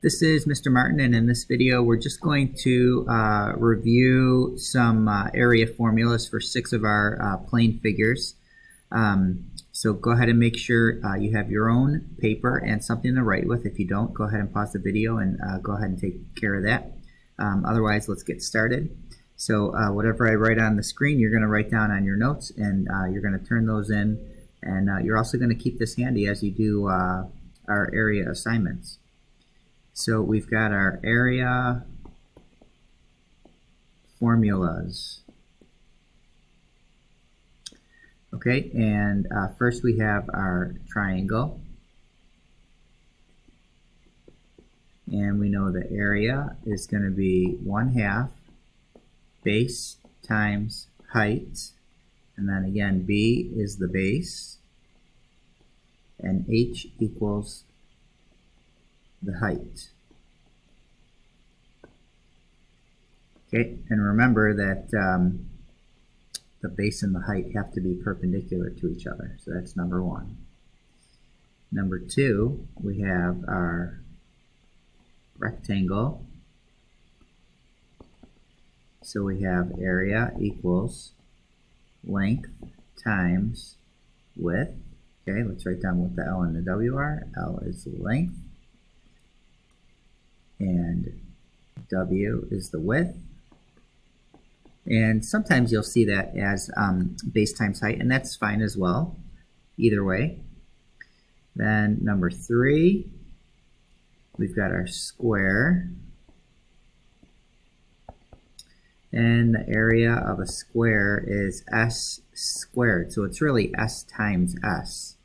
This is Mr. Martin, and in this video we're just going to review some area formulas for 6 of our plane figures. So go ahead and make sure you have your own paper and something to write with. If you don't, go ahead and pause the video and go ahead and take care of that. Otherwise, let's get started. So whatever I write on the screen, you're going to write down on your notes, and you're going to turn those in, and you're also going to keep this handy as you do our area assignments. So we've got our area formulas. Okay, and first we have our triangle. And we know the area is going to be 1/2 base times height. And then again, B is the base. And H equals the height. Okay, and remember that the base and the height have to be perpendicular to each other. So that's number 1. Number 2, we have our rectangle. So we have area equals length times width. Okay, let's write down what the L and the W are. L is length, and W is the width. And sometimes you'll see that as base times height, and that's fine as well, either way. Then number 3, we've got our square. And the area of a square is S squared. So it's really S times S,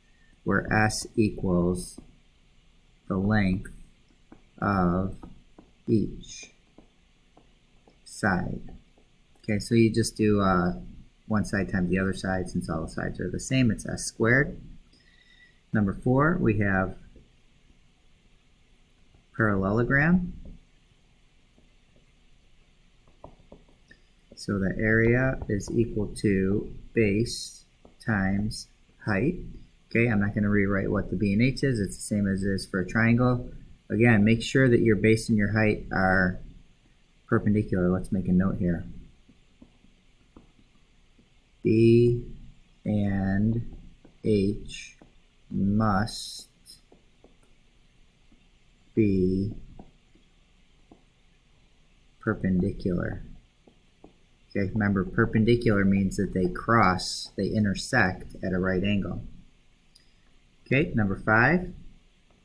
where S equals the length of each side. Okay, so you just do one side times the other side. Since all the sides are the same, it's S squared. Number 4, we have parallelogram. So the area is equal to base times height. Okay, I'm not going to rewrite what the B and H is. It's the same as it is for a triangle. Again, make sure that your base and your height are perpendicular. Let's make a note here. B and H must be perpendicular. Okay, remember, perpendicular means that they cross, they intersect at a right angle. Okay, number 5,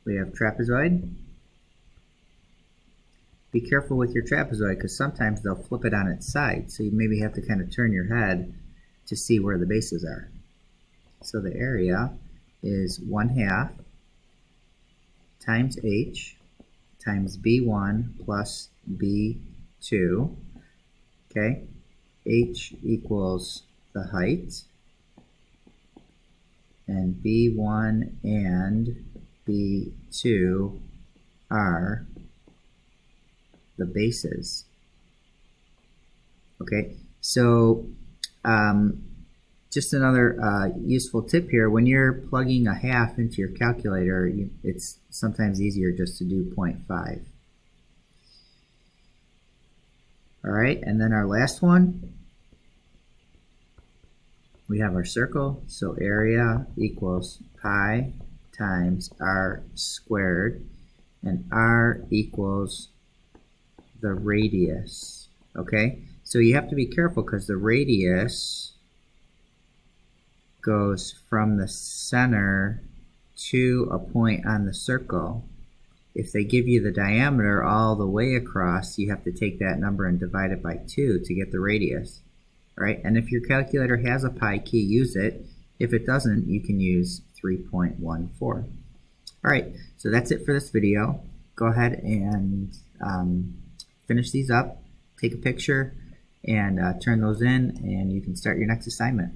we have trapezoid. Be careful with your trapezoid because sometimes they'll flip it on its side, so you maybe have to kind of turn your head to see where the bases are. So the area is 1/2 times H times B1 plus B2. Okay, H equals the height, and B1 and B2 are the bases. Okay, so just another useful tip here, when you're plugging a half into your calculator, it's sometimes easier just to do 0.5. All right, and then our last one, we have our circle. So area equals pi times r squared, and r equals the radius. Okay, so you have to be careful because the radius goes from the center to a point on the circle. If they give you the diameter all the way across, you have to take that number and divide it by 2 to get the radius. All right, and if your calculator has a pi key, use it. If it doesn't, you can use 3.14. All right, so that's it for this video. Go ahead and finish these up, take a picture, and turn those in, and you can start your next assignment.